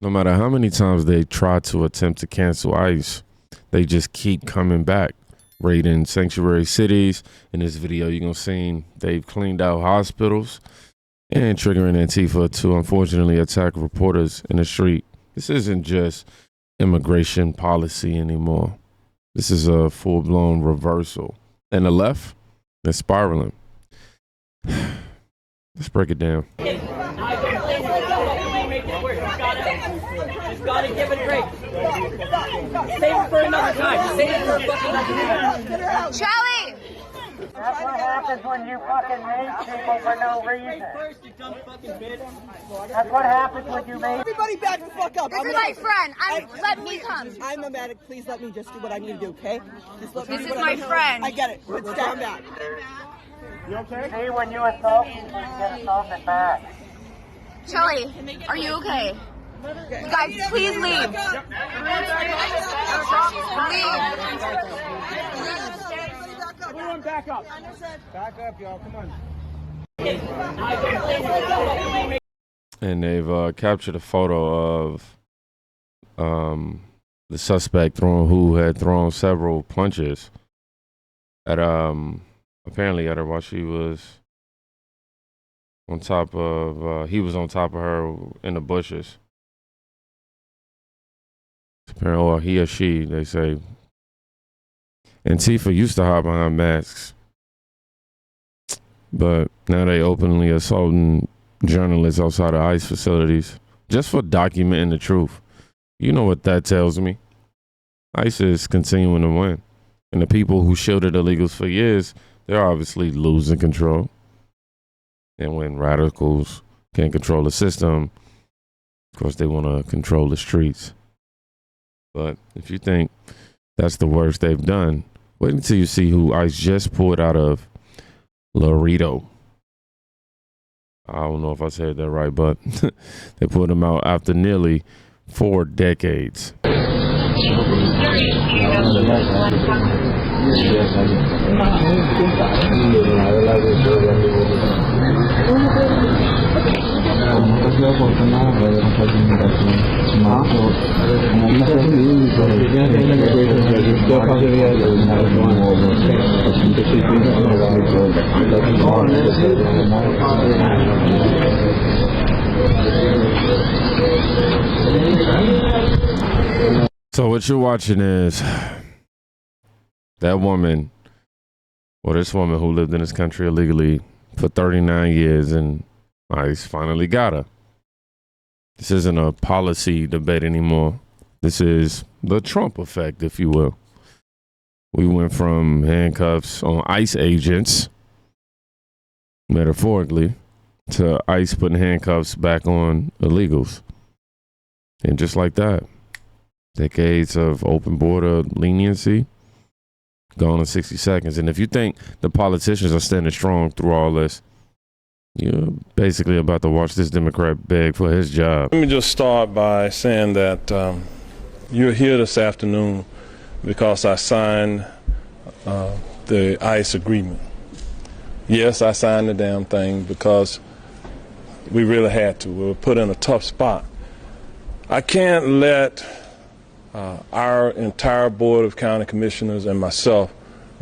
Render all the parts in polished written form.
No matter how many times they try to attempt to cancel ICE, they just keep coming back, raiding sanctuary cities. In this video, you're going to see they've cleaned out hospitals and triggering Antifa to unfortunately attack reporters in the street. This isn't just immigration policy anymore. This is a full-blown reversal. And the left, they're spiraling. Let's break it down. Just gotta give it a break. Save it for another time. Save it for a fucking another time. Charlie! That's what happens when you fucking make people for no reason. That's what happens when you make... Everybody back the fuck up. This is my friend. Let me come. I'm a medic. Please let me just do what I need to do, okay? Just let me This do is what my I need. friend. I get it. Let's stand back. You okay? See, when you assault people, you get assaulted back. Charlie, are you okay? Guys, please leave. Everyone back up. Back up, y'all. Come on. And they've captured a photo of the suspect who had thrown several punches at apparently at her while she was on top of he was on top of her in the bushes. Apparently, or he or she, they say. Antifa used to hide behind masks, but now they openly assaulting journalists outside of ICE facilities just for documenting the truth. You know what that tells me? ICE is continuing to win. And the people who shielded illegals for years, they're obviously losing control. And when radicals can't control the system, of course they want to control the streets. But if you think that's the worst they've done, wait until you see who ICE just pulled out of Laredo. I don't know if I said that right, but they pulled him out after nearly 4 decades. So what you're watching is that woman, or this woman who lived in this country illegally for 39 years, and ICE finally got her. This isn't a policy debate anymore. This is the Trump effect, if you will. We went from handcuffs on ICE agents, metaphorically, to ICE putting handcuffs back on illegals. And just like that, decades of open border leniency gone in 60 seconds. And if you think the politicians are standing strong through all this, you're basically about to watch this Democrat beg for his job. Let me just start by saying that you're here this afternoon because I signed the ICE agreement. Yes, I signed the damn thing because we really had to. We were put in a tough spot. I can't let our entire board of county commissioners and myself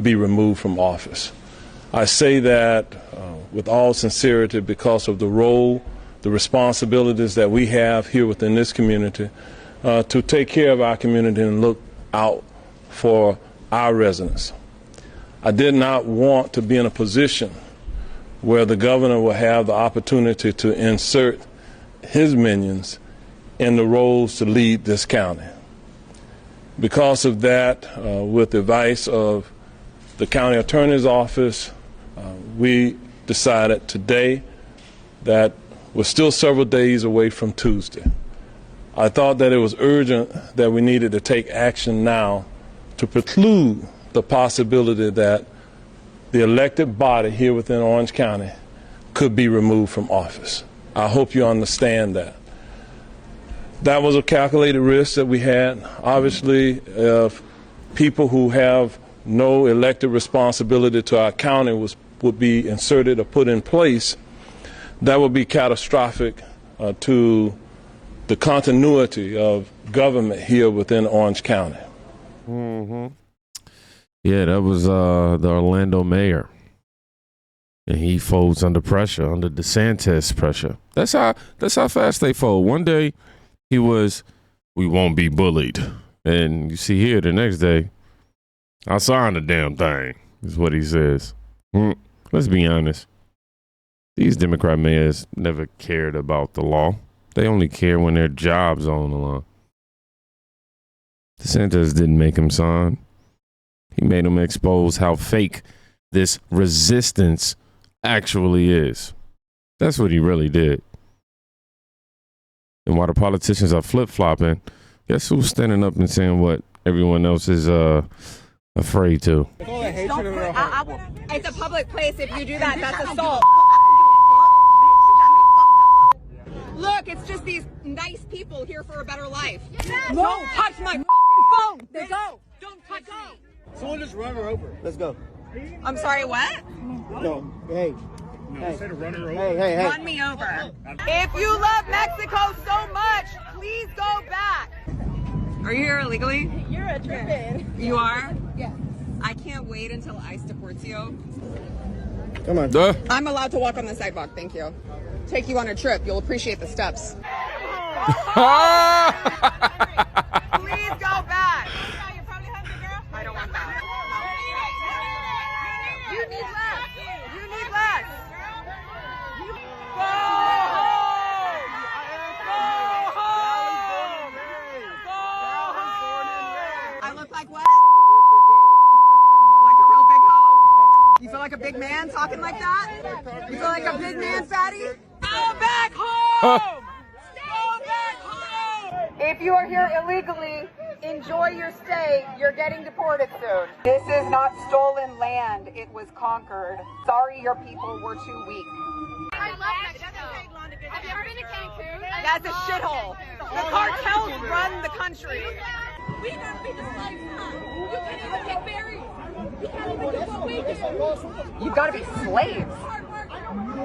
be removed from office. I say that with all sincerity because of the role, the responsibilities that we have here within this community to take care of our community and look out for our residents. I did not want to be in a position where the governor will have the opportunity to insert his minions in the roles to lead this county. Because of that, with the advice of the county attorney's office, we decided today that we're still several days away from Tuesday. I thought that it was urgent that we needed to take action now to preclude the possibility that the elected body here within Orange County could be removed from office. I hope you understand that. That was a calculated risk that we had. Obviously, if people who have no elected responsibility to our county would be inserted or put in place, that would be catastrophic to the continuity of government here within Orange County. Yeah, that was the Orlando mayor. And he folds under pressure, under DeSantis pressure. That's how fast they fold. One day he was, we won't be bullied. And you see here the next day, I'll sign the damn thing, is what he says. Let's be honest. These Democrat mayors never cared about the law. They only care when their job's on the line. DeSantis didn't make him sign. He made him expose how fake this resistance actually is. That's what he really did. And while the politicians are flip-flopping, guess who's standing up and saying what everyone else is afraid to? It's a public place. If you do that, that's assault. Look, it's just these nice people here for a better life. Don't touch my phone. They go. Don't touch me. Someone just run her over. Let's go. I'm sorry, what? No, hey. Hey, run me over. If you love Mexico so much, please go back. Are you here illegally? You're a trippin'. You are? Yeah. I can't wait until ICE deports you. Come on. I'm allowed to walk on the sidewalk, thank you. Take you on a trip. You'll appreciate the steps. Please go back. You're probably hungry, girl. I don't want that. No. You need less. You need less. Go home. Go home. Go home. I look like what? Like a real big hoe? You feel like a big man talking like that? You feel like a big man, fatty? Go back home! Go back home! If you are here illegally, enjoy your stay. You're getting deported soon. This is not stolen land. It was conquered. Sorry your people were too weak. I love Mexico. Have you ever been to Cancun? That's a shithole. The cartels run the country. We never be the slaves, huh? You can't even get married. You can't even do what we do. You've got to be slaves.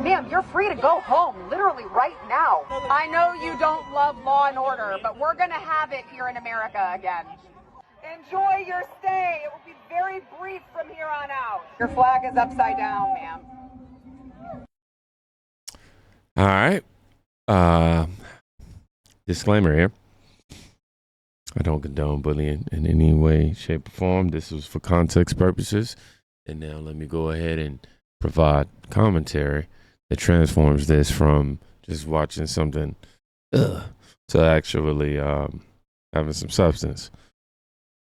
Ma'am, you're free to go home, literally right now. I know you don't love law and order, but we're going to have it here in America again. Enjoy your stay. It will be very brief from here on out. Your flag is upside down, ma'am. All right. Disclaimer here. I don't condone bullying in any way, shape, or form. This was for context purposes. And now let me go ahead and provide commentary that transforms this from just watching something to actually having some substance.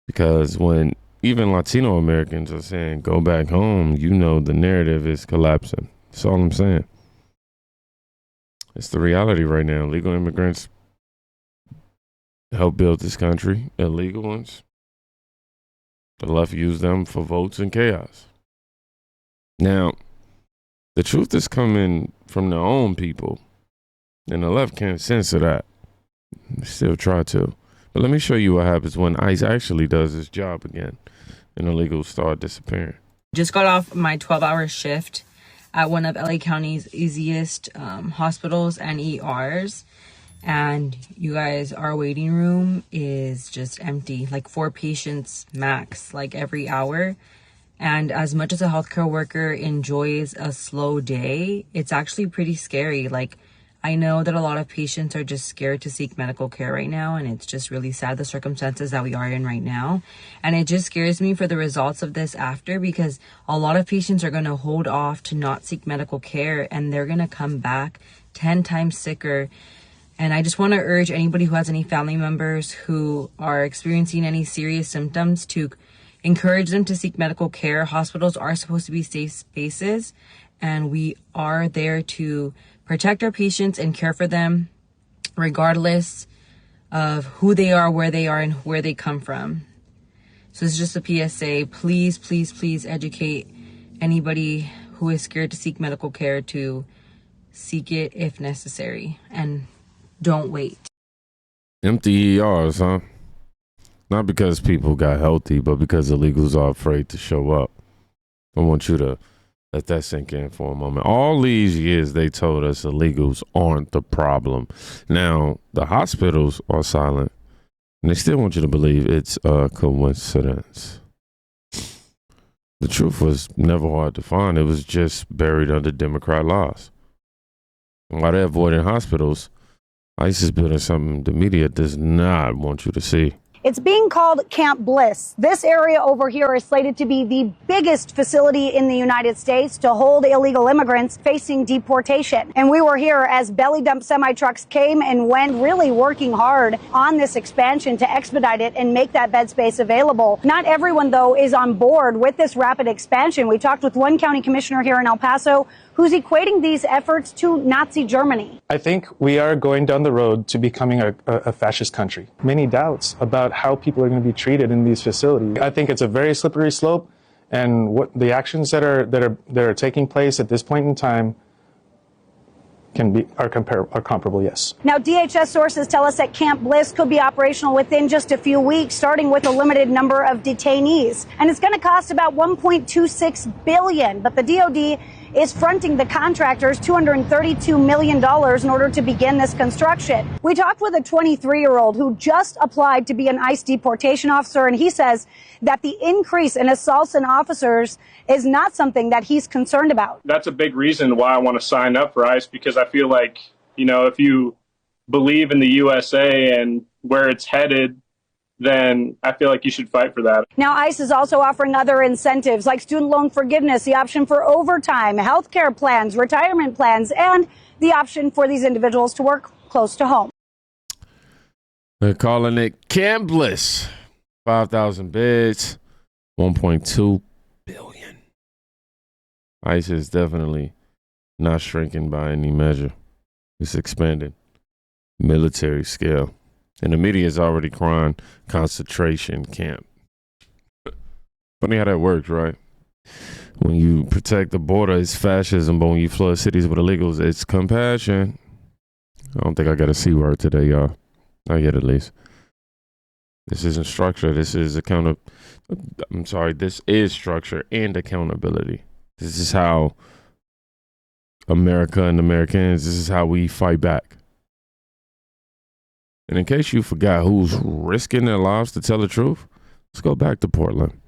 Because when even Latino Americans are saying, go back home, you know the narrative is collapsing. That's all I'm saying. It's the reality right now. Legal immigrants help build this country. Illegal ones, the left use them for votes and chaos. Now, the truth is coming from their own people, and the left can't censor that. They still try to. But let me show you what happens when ICE actually does its job again, and illegals start disappearing. Just got off my 12-hour shift at one of LA County's easiest hospitals and ERs. And you guys, our waiting room is just empty, like 4 patients max, like every hour. And as much as a healthcare worker enjoys a slow day, it's actually pretty scary. Like, I know that a lot of patients are just scared to seek medical care right now, and it's just really sad, the circumstances that we are in right now. And it just scares me for the results of this after, because a lot of patients are going to hold off to not seek medical care, and they're going to come back 10 times sicker. And I just want to urge anybody who has any family members who are experiencing any serious symptoms to encourage them to seek medical care. Hospitals are supposed to be safe spaces, and we are there to protect our patients and care for them regardless of who they are, and where they come from. So it's just a PSA. Please, please, please educate anybody who is scared to seek medical care to seek it if necessary, and don't wait. Empty ERs, huh? Not because people got healthy, but because illegals are afraid to show up. I want you to Let that sink in for a moment. All these years, they told us illegals aren't the problem. Now, the hospitals are silent, and they still want you to believe it's a coincidence. The truth was never hard to find. It was just buried under Democrat laws. And while they're avoiding hospitals, ICE is building something the media does not want you to see. It's being called Camp Bliss. This area over here is slated to be the biggest facility in the United States to hold illegal immigrants facing deportation. And we were here as belly dump semi-trucks came and went, really working hard on this expansion to expedite it and make that bed space available. Not everyone, though, is on board with this rapid expansion. We talked with one county commissioner here in El Paso who's equating these efforts to Nazi Germany. I think we are going down the road to becoming a fascist country. Many doubts about how people are going to be treated in these facilities. I think it's a very slippery slope, and what the actions that are taking place at this point in time are comparable, yes. Now, DHS sources tell us that Camp Bliss could be operational within just a few weeks, starting with a limited number of detainees. And it's going to cost about $1.26 billion, but the DOD is fronting the contractors $232 million in order to begin this construction. We talked with a 23-year-old who just applied to be an ICE deportation officer, and he says that the increase in assaults on officers is not something that he's concerned about. That's a big reason why I want to sign up for ICE, because I feel like, if you believe in the USA and where it's headed, then I feel like you should fight for that. Now, ICE is also offering other incentives like student loan forgiveness, the option for overtime, health care plans, retirement plans, and the option for these individuals to work close to home. They're calling it Camp Bliss. 5,000 beds, $1.2 billion. ICE is definitely not shrinking by any measure. It's expanding. Military scale. And the media is already crying concentration camp. Funny how that works, right? When you protect the border, it's fascism, but when you flood cities with illegals, it's compassion. I don't think I got a C word today, y'all. Not yet, at least. This isn't structure. This is this is structure and accountability. This is how America and Americans, this is how we fight back. And in case you forgot who's risking their lives to tell the truth, let's go back to Portland.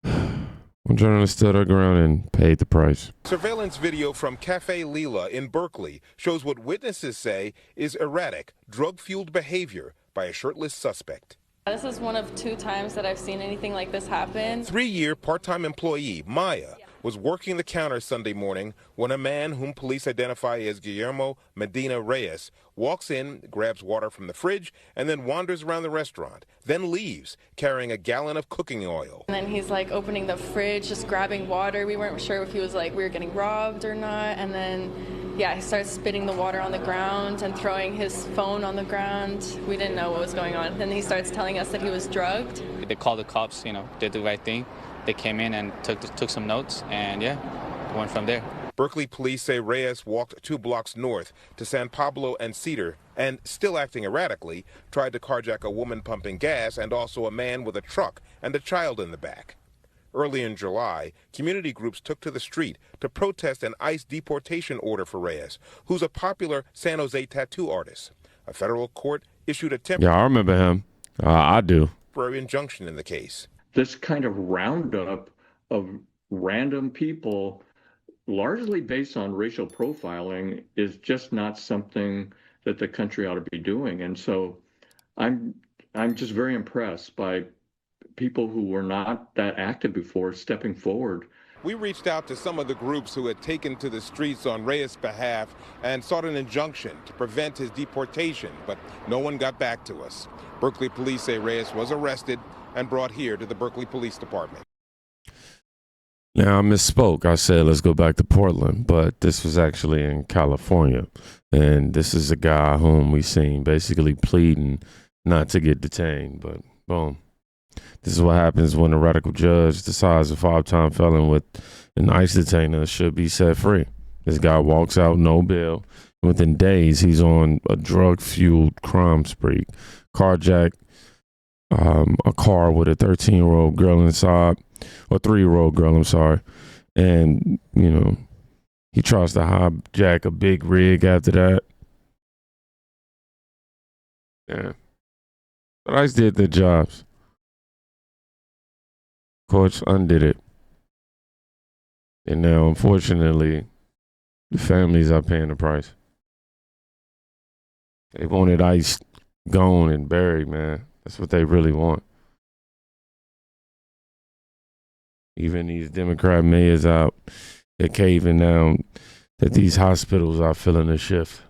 One journalist stood her ground and paid the price. Surveillance video from Cafe Lila in Berkeley shows what witnesses say is erratic, drug-fueled behavior by a shirtless suspect. This is one of 2 times that I've seen anything like this happen. 3-year part-time employee Maya was working the counter Sunday morning when a man whom police identify as Guillermo Medina Reyes walks in, grabs water from the fridge, and then wanders around the restaurant, then leaves carrying a gallon of cooking oil. And then he's like opening the fridge, just grabbing water. We weren't sure if he was like we were getting robbed or not. And then, he starts spitting the water on the ground and throwing his phone on the ground. We didn't know what was going on. Then he starts telling us that he was drugged. They called the cops, did the right thing. They came in and took some notes, and went from there. Berkeley police say Reyes walked 2 blocks north to San Pablo and Cedar and, still acting erratically, tried to carjack a woman pumping gas and also a man with a truck and a child in the back. Early in July, community groups took to the street to protest an ICE deportation order for Reyes, who's a popular San Jose tattoo artist. A federal court issued a temporary I remember him. I do. Injunction in the case. This kind of roundup of random people, largely based on racial profiling, is just not something that the country ought to be doing. And so I'm just very impressed by people who were not that active before stepping forward. We reached out to some of the groups who had taken to the streets on Reyes' behalf and sought an injunction to prevent his deportation, but no one got back to us. Berkeley police say Reyes was arrested and brought here to the Berkeley Police Department. Now, I misspoke. I said, let's go back to Portland, but this was actually in California. And this is a guy whom we seen basically pleading not to get detained, but boom. This is what happens when a radical judge decides a 5-time felon with an ICE detainer should be set free. This guy walks out, no bail. Within days, he's on a drug-fueled crime spree. Carjacked a car with a 13-year-old girl inside, or 3-year-old girl, I'm sorry. And, you know, he tries to hijack a big rig after that. Yeah. But ICE did their jobs. Courts undid it. And now, unfortunately, the families are paying the price. They wanted ICE gone and buried, man. That's what they really want. Even these Democrat mayors out, they're caving down that these hospitals are feeling the shift.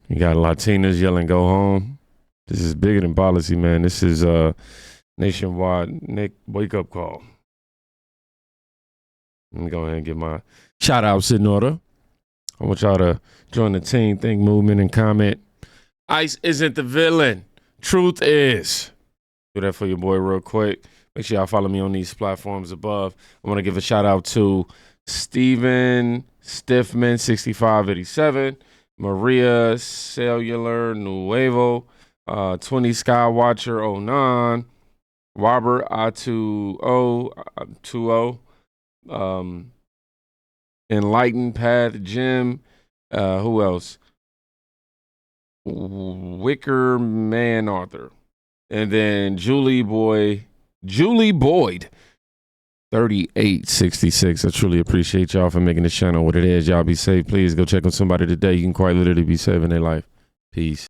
You got Latinas yelling, go home. This is bigger than policy, man. This is a nationwide wake-up call. Let me go ahead and get my shout-outs in order. I want y'all to join the Team Think movement and comment. ICE isn't the villain. Truth is. Do that for your boy real quick. Make sure y'all follow me on these platforms above. I want to give a shout-out to Steven Stiffman, 6587, Maria Cellular Nuevo, 20 Skywatcher 09, Robert I20, Enlightened Path Jim, who else? Wicker Man Arthur. And then Julie Boyd, 3866. I truly appreciate y'all for making this channel what it is. Y'all be safe. Please go check on somebody today. You can quite literally be saving their life. Peace.